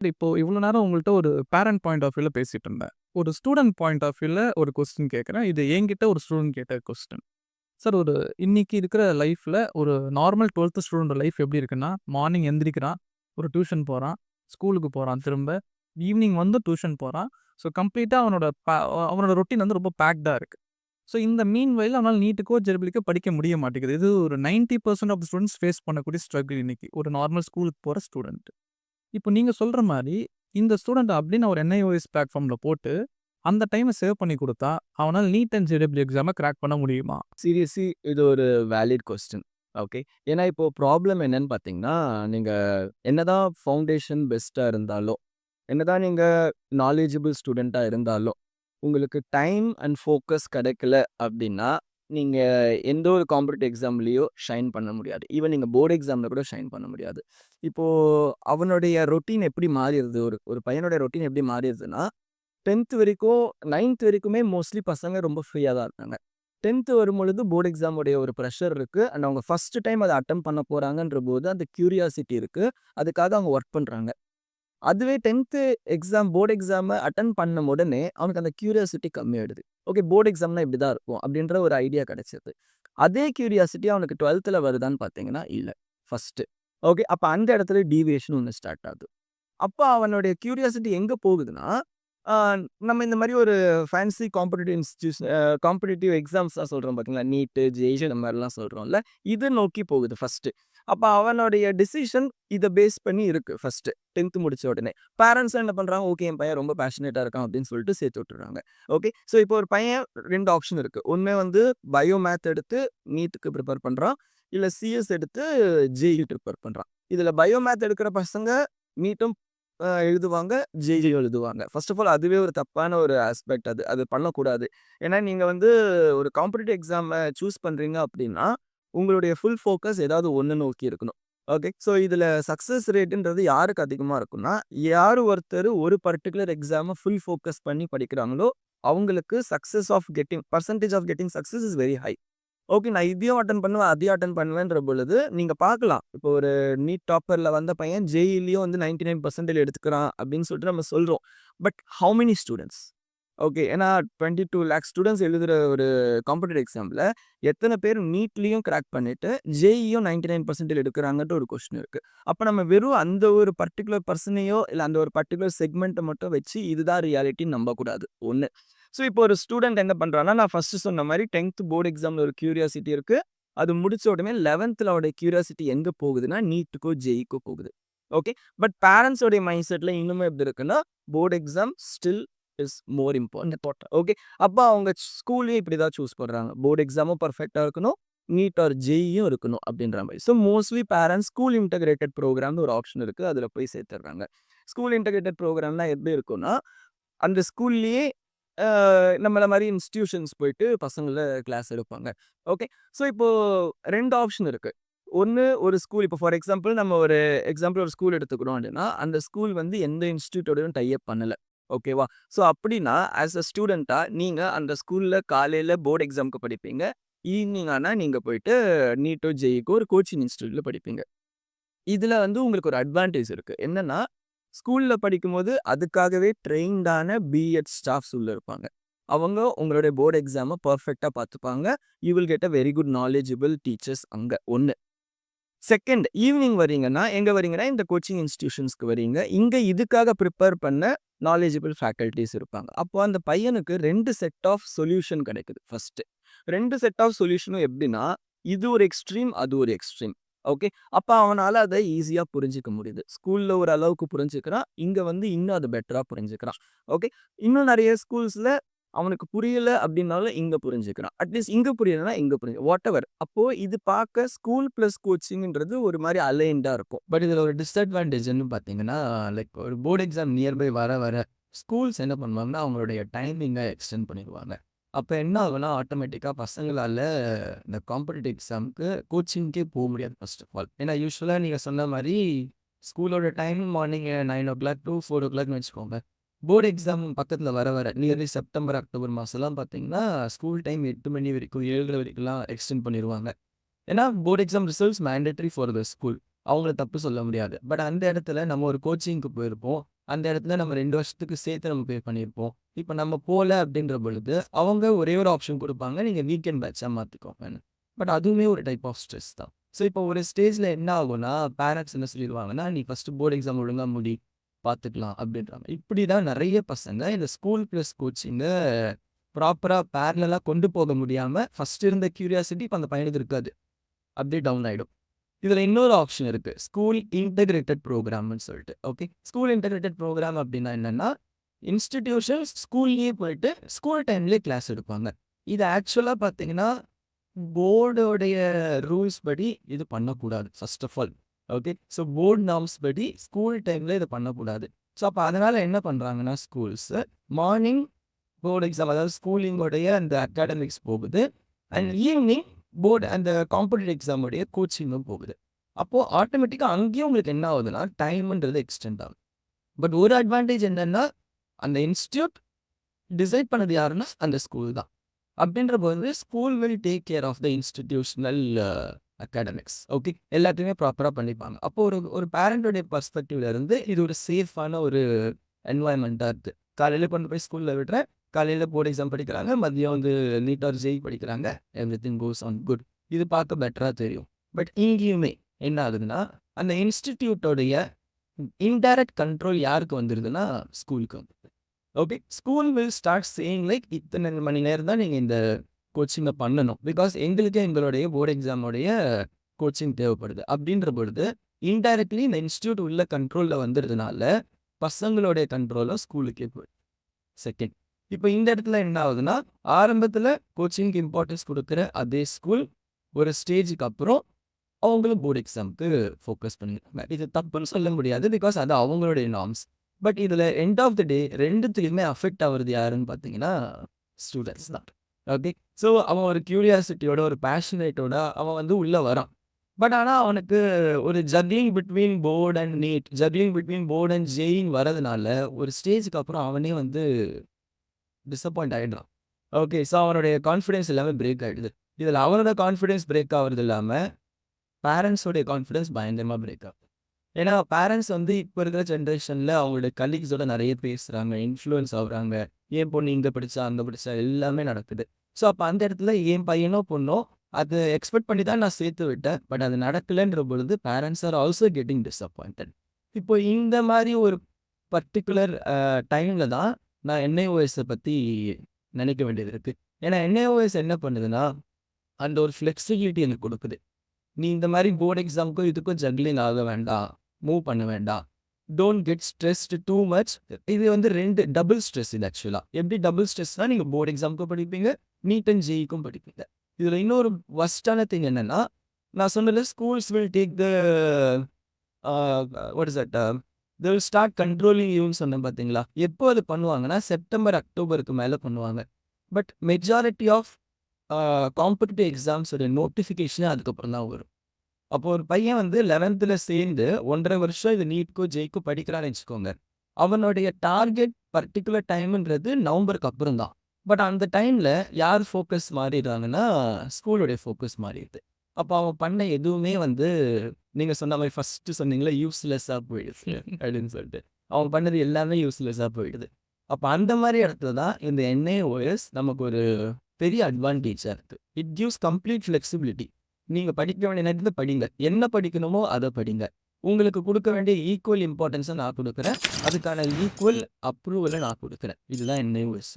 இப்போ இவ்வளோ நேரம் உங்கள்ட்ட ஒரு பேரண்ட் பாயிண்ட் ஆஃப் வியூல பேசிட்டு இருந்தேன். ஒரு ஸ்டூடண்ட் பாயிண்ட் ஆஃப் வியூல ஒரு கொஸ்டின் கேட்கிறேன். இது என்கிட்ட ஒரு ஸ்டூடண்ட் கேட்ட கொஸ்டின். சார் ஒரு இன்னைக்கு இருக்கிற லைஃப்ல ஒரு நார்மல் 12த் ஸ்டூடண்ட் லைஃப் எப்படி இருக்குன்னா, மார்னிங் எந்திரிக்கிறான், ஒரு டியூஷன் போறான், ஸ்கூலுக்கு போறான் திரும்ப. ஈவினிங் வந்து டியூஷன் போறான். ஸோ கம்ப்ளீட்டா அவனோட ரொட்டீன் வந்து ரொம்ப பேக்டா இருக்கு. ஸோ இந்த மீன் வயல் அவனால நீட்டுக்கோ, ஜெர்பிலுக்கோ படிக்க முடிய மாட்டேங்குது. இது ஒரு 90% ஆஃப் ஸ்டூடண்ட்ஸ் ஃபேஸ் பண்ணக்கூடிய ஸ்ட்ரகிள் இன்னைக்கு. ஒரு நார்மல் ஸ்கூலுக்கு போற ஸ்டூடண்ட். இப்போ நீங்க சொல்ற மாரி, இந்த ஸ்டூடண்ட் அப்படின்னு ஒரு NIOS பிளாட்ஃபார்ம்ல போட்டு, அந்த டைம சேவ் பண்ணி குடுத்தா, அவனால நீட் அண்ட் ஜேடபிள்யூ எக்ஸாம கிராக் பண்ண முடியுமா? சீரியஸ்லி இது ஒரு வேலிட் கொஸ்டின். ஓகே. ஏன்னா இப்போ ப்ராப்ளம் என்னன்னு பார்த்தீங்கன்னா, நீங்க என்னதான் ஃபவுண்டேஷன் பெஸ்ட்டா இருந்தாலும், என்னதான் நீங்க நாலேட்ஜபிள் ஸ்டூடெண்ட்டா இருந்தாலும், உங்களுக்கு டைம் அண்ட் ஃபோக்கஸ் கிடைக்கல அப்படின்னா, நீங்க எந்த ஒரு காம்படிட்டிவ் எக்ஸாம்லயோ ஷைன் பண்ண முடியாது. ஈவன் நீங்க போர்ட் எக்ஸாம்ல கூட ஷைன் பண்ண முடியாது. இப்போ அவனுடைய ரொட்டீன் எப்படி மாறிருது? ஒரு ஒரு பையனுடைய ரொட்டீன் எப்படி மாறிருதுன்னா, 10த் வரைக்கும் 9த் வரைக்குமே மோஸ்ட்லி பசங்க ரொம்ப ஃப்ரீயா தான் இருக்காங்க. 10த் வரும்பொழுது போர்ட் எக்ஸாம் உடைய ஒரு ப்ரெஷர் இருக்கு. அண்ட் அவங்க ஃபர்ஸ்ட் டைம் அத அட்டெம்ப்ட் பண்ண போறாங்கன்றபோது அந்த கியூரியாசிட்டி இருக்கு. அதுக்காக அவங்க வொர்க் பண்றாங்க. அதுவே 10த் எக்ஸாம் போர்ட் எக்ஸாம அட்டெண்ட் பண்ண உடனே அவனுக்கு அந்த கியூரியாசிட்டி கம்மியாயிடுது. ஓகே, போர்ட் எக்ஸாம்னா இப்படிதான் இருக்கும் அப்படின்ற ஒரு ஐடியா கிடைச்சது. அதே கியூரியாசிட்டி அவனுக்கு 12த்ல வருதான்னு பார்த்தீங்கன்னா இல்ல. ஃபர்ஸ்ட். ஓகே, அப்ப அந்த இடத்துல டீவியேஷன் ஒண்ணு ஸ்டார்ட் ஆகுது. அப்ப அவனுடைய கியூரியாசிட்டி எங்க போகுதுன்னா, ஆ நம்ம இந்த மாரி ஒரு ஃபேன்சி காம்படிட்டிவ் காம்படிட்டிவ் எக்ஸாம்ஸ்லாம் சொல்றோம் பார்த்தீங்களா? நீட்டு, ஜேஇ இந்த மாரிலாம் சொல்றோம்ல. இத நோக்கி போகுது ஃபர்ஸ்ட்டு. அப்ப அவனுடைய டிசிஷன் இத பேஸ் பண்ணி இருக்கு ஃபர்ஸ்ட்டு. 10த் முடிச்ச உடனே. பேரண்ட்ஸ் என்ன பண்றாங்க, ஓகே என் பையன் ரொம்ப பேஷனேட்டா இருக்கான் அப்படின்னு சொல்லிட்டு சேர்த்து விட்டுர்றாங்க. ஓகே. ஸோ இப்போ ஒரு பையன் 2 ஆப்ஷன் இருக்கு. ஒண்ணு வந்து பயோ மேத் எடுத்து நீட்டுக்கு ப்ரிப்பேர் பண்றான். இல்ல சிஎஸ் எடுத்து ஜேஇ ப்ரிப்பேர் பண்றான். இதுல பயோ மேத் எடுக்கிற பசங்க நீட்டும் எழுதுவாங்க. ஜேஇயும் எழுதுவாங்க. ஃபர்ஸ்ட் ஆஃப் ஆல் அதுவே ஒரு தப்பான ஒரு ஆஸ்பெக்ட் அது. அது பண்ணக்கூடாது. ஏன்னா நீங்க வந்து ஒரு காம்படிட்டிவ் எக்ஸாம சூஸ் பண்றீங்க அப்டின்னா, உங்களுடைய ஃபுல் ஃபோக்கஸ் ஏதாவது ஒண்ணு நோக்கி இருக்கணும். ஓகே. ஸோ இதுல சக்சஸ் ரேட்ன்றது யாருக்கு அதிகமா இருக்கும்னா, யாரு ஒருத்தர் ஒரு பர்ட்டிகுலர் எக்ஸாம ஃபுல் ஃபோக்கஸ் பண்ணி படிக்கிறாங்களோ, அவங்களுக்கு success of getting percentage of getting success is very high. Okay. நான் இதையும் அட்டெண்ட் பண்ணுவேன், அதையும் அட்டெண்ட் பண்ணுவேன்ற பொழுது, நீங்க பார்க்கலாம். இப்போ ஒரு நீட் டாப்பர்ல வந்த பையன் ஜேஇலயும் வந்து 99% எடுத்துக்கிறான் அப்படின்னு சொல்லிட்டு நம்ம சொல்றோம். But how many students? Okay. ஏன்னா 22 லேக் ஸ்டூடண்ட்ஸ் எழுதுற ஒரு காம்படிட்டிவ் எக்ஸாம்ல எத்தன பேர் நீட்லயும் கிராக் பண்ணிட்டு, ஜேஇயும் 99% எடுக்குறாங்கன்ற ஒரு கொஸ்டின் இருக்கு. அப்ப நம்ம வெறும் அந்த ஒரு பர்ட்டிகுலர் பெர்சனையோ, இல்ல அந்த ஒரு பர்ட்டிகுலர் செக்மெண்ட்ட மட்டும் வச்சு இதுதான் ரியாலிட்டின்னு நம்பக்கூடாது. 1. ஸோ இப்போ ஒரு ஸ்டூடண்ட் என்ன பண்றான்னா, நான் ஃபர்ஸ்ட் சொன்ன மாரி 10த் போர்ட் எக்ஸாம்ல ஒரு கியூரியாசிட்டி இருக்கு. அது முடிச்ச உடனே 11த்ல அவருடைய கியூரியாசிட்டி எங்க போகுதுன்னா, நீட்டுக்கோ, ஜேஇக்கோ போகுது. ஓகே. பட் பேரண்ட்ஸ் உடைய மைண்ட் செட்ல இன்னுமே எப்படி இருக்குன்னா, board exam still is more important. Okay. அப்ப அவங்க ஸ்கூல்லயே இப்படிதான் சூஸ் பண்றாங்க. போர்ட் எக்ஸாமும் பெர்ஃபெக்ட்டா இருக்கணும். நீட் ஆர் ஜேஇயும் இருக்கணும் அப்படின்ற மாரி. So mostly parents school integrated ப்ரோகிராம்னு ஒரு ஆப்ஷன் இருக்கு. அதுல போய் சேர்த்துடுறாங்க. ஸ்கூல் இன்டகிரேட்டட் ப்ரோகிராம்னா எப்படி இருக்கும்னா, அந்த ஸ்கூல்லயே நம்மள மாரி இன்ஸ்டிடியூஷன்ஸ் போயிட்டு பசங்கள கிளாஸ் எடுப்பாங்க. ஓகே. ஸோ இப்போ 2 ஆப்ஷன் இருக்கு. ஒண்ணு ஒரு ஸ்கூல் இப்போ ஃபார் எக்ஸாம்பிள் நம்ம ஒரு எக்ஸாம்பிள் ஒரு ஸ்கூல் எடுத்துக்கிறோம் அப்படின்னா, அந்த ஸ்கூல் வந்து எந்த இன்ஸ்டிடியூட்டோடயும் டை அப் பண்ணல. ஓகேவா? ஸோ அப்படின்னா ஆஸ் அ ஸ்டூடெண்ட்டா நீங்க அந்த ஸ்கூல்ல காலையில போர்ட் எக்ஸாம்க்கு படிப்பீங்க. ஈவ்னிங் ஆனா நீங்க போயிட்டு நீட்டோ, ஜேஇக்கோ ஒரு கோச்சிங் இன்ஸ்டிடியூட்ல படிப்பீங்க. இதுல வந்து உங்களுக்கு ஒரு அட்வான்டேஜ் இருக்கு. என்னன்னா, ஸ்கூல்ல படிக்கும்போது அதுக்காகவே ட்ரெயின்டான பிஎட் ஸ்டாஃப்ஸ் உள்ள இருப்பாங்க. அவங்க உங்களுடைய போர்ட் எக்ஸாம பெர்ஃபெக்ட்டா பார்த்துப்பாங்க. You will get a very good knowledgeable teachers அங்க 1. செகண்ட் ஈவ்னிங் வரீங்கன்னா, எங்க வரீங்கன்னா, இந்த கோச்சிங் இன்ஸ்டிடியூஷன்ஸ்க்கு வரீங்க. இங்க இதுக்காக பிரிப்பேர் பண்ண நாலேட்ஜபிள் ஃபேக்கல்டீஸ் இருப்பாங்க. அப்போ அந்த பையனுக்கு 2 செட் ஆஃப் சொல்யூஷன் கிடைக்குது ஃபர்ஸ்ட்டு. 2 செட் ஆஃப் சொல்யூஷனும் எப்படின்னா, இது ஒரு எக்ஸ்ட்ரீம், அது ஒரு எக்ஸ்ட்ரீம். ஓகே. அப்ப அவனால அத ஈஸியா புரிஞ்சுக்க முடியுது. ஸ்கூல்ல ஒரு அளவுக்கு புரிஞ்சுக்கிறான். இங்க வந்து இன்னும் அது பெட்டரா புரிஞ்சுக்கிறான். ஓகே. இன்னும் நெறைய ஸ்கூல்ஸ்ல அவனுக்கு புரியல அப்டின்னாலும் இங்க புரிஞ்சுக்கிறான். அட்லீஸ்ட் இங்க புரியலன்னா இங்க வாட்டெவர். அப்போ இது பார்க்க ஸ்கூல் பிளஸ் கோச்சிங்ன்றது ஒரு மாரி அலைன்டா இருக்கும். பட் இதில ஒரு டிஸ்அட்வான்டேஜ்ன்னு பார்த்தீங்கன்னா, லைக் ஒரு போர்ட் எக்ஸாம் நியர்பை வர வர ஸ்கூல்ஸ் என்ன பண்ணுவாங்கன்னா, அவங்களுடைய டைமிங்க எக்ஸ்டெண்ட் பண்ணிருவாங்க. அப்ப என்ன ஆகும்னா, ஆட்டோமேட்டிக்கா பசங்களால இந்த காம்படிட்டிவ் எக்ஸாம்க்கு கோச்சிங்க்கே முடியாது ஃபர்ஸ்ட் ஆஃப் ஆல். ஏன்னா யூசுவலா நீங்க சொன்ன மாரி ஸ்கூலோட டைம் மார்னிங் 9:00 டூ 4:00ன்னு வச்சுக்கோங்க. போர்ட் எக்ஸாம் பக்கத்தில வர வர நியர்லி செப்டம்பர், அக்டோபர் மாசம்லாம் பார்த்தீங்கன்னா, ஸ்கூல் டைம் 8 மணி வரைக்கும் 7:30 வரைக்கும்லாம் எக்ஸ்டெண்ட் பண்ணிருவாங்க. ஏன்னா board exam results mandatory for the school. அவங்கள தப்பு சொல்ல முடியாது. பட் அந்த இடத்துல நம்ம ஒரு கோச்சிங்க்கு போயிருப்போம். அந்த இடத்துல நம்ம 2 வருஷத்துக்கு சேர்த்து நம்ம பே பண்ணியிருப்போம். இப்ப நம்ம போல அப்படின்ற பொழுது, அவங்க ஒரே ஒரு ஆப்ஷன் குடுப்பாங்க. நீங்க வீக்கெண்ட் பேட்ச்சா மாத்திக்கோங்கன்னு. பட் அதுவுமே ஒரு டைப் ஆஃப் ஸ்ட்ரெஸ் தான். ஸோ இப்போ ஒரு ஸ்டேஜ்ல என்ன ஆகும்னா, பேரண்ட்ஸ் என்ன சொல்லிருவாங்கன்னா, "நீ ஃபர்ஸ்ட்டு போர்ட் எக்ஸாம் ஒழுங்கா முடி. பார்த்துக்கலாம்." அப்படின்றாங்க. இப்படி தான் நெறைய பசங்க இந்த ஸ்கூல் பிளஸ் கோச்சிங்க ப்ராப்பரா பேரலலா கொண்டு போக முடியாம, ஃபர்ஸ்ட் இருந்த கியூரியாசிட்டி இப்ப அந்த பையனுக்கு இருக்காது. அப்படியே டவுன் ஆயிடும். இதுல இன்னொரு ஆப்ஷன் இருக்கு. ஸ்கூல் இன்டகிரேட்டட் புரோகிராம்னு சொல்லிட்டு. ஓகே. ஸ்கூல் இன்டகிரேட்டட் புரோகிராம் அப்படின்னா என்னன்னா, இன்ஸ்டிடியூஷன்ஸ் ஸ்கூல்லயே போயிட்டு ஸ்கூல் டைம்லயே கிளாஸ் எடுப்பாங்க. இது ஆக்சுவலா பார்த்தீங்கன்னா, போர்டோடைய ரூல்ஸ் படி இது பண்ணக்கூடாது. First of all. Okay. So board norms படி ஸ்கூல் டைம்ல இத பண்ணக்கூடாது. ஸோ அப்ப அதனால என்ன பண்றாங்கன்னா ஸ்கூல்ஸ் மார்னிங் போர்ட் எக்ஸாம் அதாவது ஸ்கூலிங்கோடைய அந்த அகாடமிக்ஸ் போகுது. அண்ட் ஈவினிங் போர்ட் அந்த காம்படிட்டிவ் எக்ஸாம் உடைய கோச்சிங்கும் போகுது. அப்போ ஆட்டோமேட்டிக்கா அங்கேயும் உங்களுக்கு என்ன ஆகுதுன்னா, டைம்ன்றது எக்ஸ்டெண்ட் ஆகுது. பட் ஒரு அட்வான்டேஜ் என்னன்னா, அந்த இன்ஸ்டிடியூட் டிசைட் பண்ணது யாருன்னா, அந்த ஸ்கூல் தான். அப்படின்றபோது school will take care of the institutional academics. Okay. எல்லாத்தையுமே ப்ராப்பரா பண்ணிப்பாங்க. அப்போ ஒரு ஒரு பேரண்டோடைய பெர்ஸ்பெக்டிவ்ல இருந்து இது ஒரு சேஃபான ஒரு என்வாயன்மெண்ட்டா இருக்கு. காலையில கொண்டு போய் ஸ்கூல்ல விடுறேன். காலையில போர்ட் எக்ஸாம் படிக்கிறாங்க. மதியம் வந்து நீட் ஆர் ஜேஇ படிக்கிறாங்க. Everything goes on good. இது பார்க்க பெட்டரா தெரியும். பட் இங்கேயுமே என்ன ஆகுதுன்னா, அந்த இன்ஸ்டிடியூட்டோடைய இன்டைரக்ட் கண்ட்ரோல் யாருக்கு வந்துருதுன்னா, ஸ்கூலுக்கு வந்துருது. Okay. School will start saying like இத்தனை மணி நேரம் தான் நீங்க இந்த கோச்சிங்க பண்ணணும். பிகாஸ் எங்களுக்கு எங்களுடைய போர்ட் எக்ஸாமோடைய கோச்சிங் தேவைப்படுது. அப்படின்ற பொழுது இன்டைரக்ட்லி இந்த இன்ஸ்டிடியூட் உள்ள கண்ட்ரோல்ல வந்துறதுனால, பசங்களுடைய கண்ட்ரோலும் ஸ்கூலுக்கே போயிடுது. செகண்ட். இப்ப இந்த இடத்துல என்ன ஆகுதுன்னா, ஆரம்பத்துல கோச்சிங்க்கு இம்பார்ட்டன்ஸ் குடுக்குற அதே ஸ்கூல் ஒரு ஸ்டேஜ்க்கு அப்புறம் அவங்களும் போர்ட் எக்ஸாம்க்கு ஃபோக்கஸ் பண்ணிருக்காங்க. இது தப்புன்னு சொல்ல முடியாது. பிகாஸ் அது அவங்களுடைய நார்ம்ஸ். பட் இதுல எண்ட் ஆஃப் த டே 2த்துலயுமே அஃபெக்ட் ஆவுறது யாருன்னு பார்த்தீங்கன்னா, ஸ்டூடண்ட்ஸ் தான். ஓகே. ஸோ அவன் ஒரு கியூரியாசிட்டியோட, ஒரு பேஷனேட்டோட அவன் வந்து உள்ள வரான். பட் ஆனா அவனுக்கு ஒரு juggling between board and NEET, juggling between board and ஜேஇன்னு வரதுனால, ஒரு ஸ்டேஜ்க்கு அப்புறம் அவனே வந்து டிசப்பாயிண்ட் ஆயிடுறான். ஓகே. ஸோ அவனுடைய கான்ஃபிடன்ஸ் எல்லாமே பிரேக் ஆயிடுது. இதுல அவனோட கான்ஃபிடன்ஸ் பிரேக் ஆவுறது இல்லாம, பேரண்ட்ஸோடைய கான்ஃபிடன்ஸ் பயங்கரமா பிரேக் ஆகுது. ஏன்னா பேரண்ட்ஸ் வந்து இப்ப இருக்கிற ஜெனரேஷன்ல அவங்களுடைய கலீக்ஸோட நெறைய பேசுறாங்க. இன்ஃப்ளூயன்ஸ் ஆகுறாங்க. என் பொண்ணு இங்க படிச்சா, அங்க படிச்சா எல்லாமே நடக்குது. ஸோ அப்ப அந்த இடத்துல என் பையனோ, பொண்ணோ அது எக்ஸ்பெக்ட் பண்ணி தான் நான் சேர்த்து விட்டேன். பட் அது நடக்கலன்ற பொழுது parents are also getting disappointed. இப்போ இந்த மாரி ஒரு பர்ட்டிகுலர் டைம்ல தான் நான் என்ஐஓஎஸ்ஸ பத்தி நினைக்க வேண்டியது இருக்கு. ஏன்னா என்ஐஓஎஸ் என்ன பண்ணுதுன்னா, அந்த ஒரு ஃப்ளெக்சிபிலிட்டி எனக்கு குடுக்குது. நீ இந்த மாரி போர்ட் எக்ஸாம்க்கும் இதுக்கும் ஜக்லிங் ஆக வேண்டாம். மூவ் பண்ண வேண்டாம். Don't get stressed too much. இது வந்து 2 டபுள் ஸ்ட்ரெஸ் இது ஆக்சுவலா. எப்படி டபுள் ஸ்ட்ரெஸ்னா நீங்க போர்ட் எக்ஸாம்க்கும் படிப்பீங்க, நீட் அண்ட் ஜேஇக்கும் படிப்பீங்க. இதுல இன்னொரு வொர்ஸ்டான திங் என்னன்னா, நான் சொன்னது schools will take the what is that they will start controlling யூன்னு சொன்னேன் பார்த்தீங்களா? எப்போ அது பண்ணுவாங்கன்னா, செப்டம்பர், அக்டோபருக்கு மேல பண்ணுவாங்க. பட் மெஜாரிட்டி ஆஃப் காம்படிட்டிவ் எக்ஸாம்ஸோட நோட்டிஃபிகேஷனே அதுக்கப்புறம் தான் வரும். அப்போ ஒரு பையன் வந்து 11th சேர்ந்து 1½ வருஷம் இது நீட்க்கோ, ஜேஇக்கோ படிக்கிறான்னு வச்சுக்கோங்க. அவனுடைய டார்கெட் பர்ட்டிகுலர் டைம்ன்றது நவம்பருக்கு அப்புறம் தான். பட் அந்த டைம்ல யார் ஃபோக்கஸ் மாறிடுறாங்கன்னா, ஸ்கூலுடைய ஃபோக்கஸ் மாறிடுது. அப்போ அவன் பண்ண எதுவுமே வந்து நீங்க சொன்ன மாரி ஃபர்ஸ்ட்டு சொன்னீங்கல்ல, யூஸ்லெஸ்ஸா போயிடுது அப்படின்னு சொல்லிட்டு. அவன் பண்ணது எல்லாமே யூஸ்லெஸ்ஸா போயிடுது. அப்ப அந்த மாரி இடத்துல தான் இந்த என்ஐஓஎஸ் நமக்கு ஒரு பெரிய அட்வான்டேஜா இருக்கு. It gives complete flexibility. நீங்க படிக்க வேண்டிய நேரத்துல படிங்க. என்ன படிக்கணுமோ அத படிங்க. உங்களுக்கு குடுக்க வேண்டிய ஈக்குவல் இம்பார்ட்டன்ஸ நான் குடுக்குறேன். அதுக்கான ஈக்குவல் அப்ரூவல நான் குடுக்குறேன். இதுதான் என்ஐஓஎஸ்.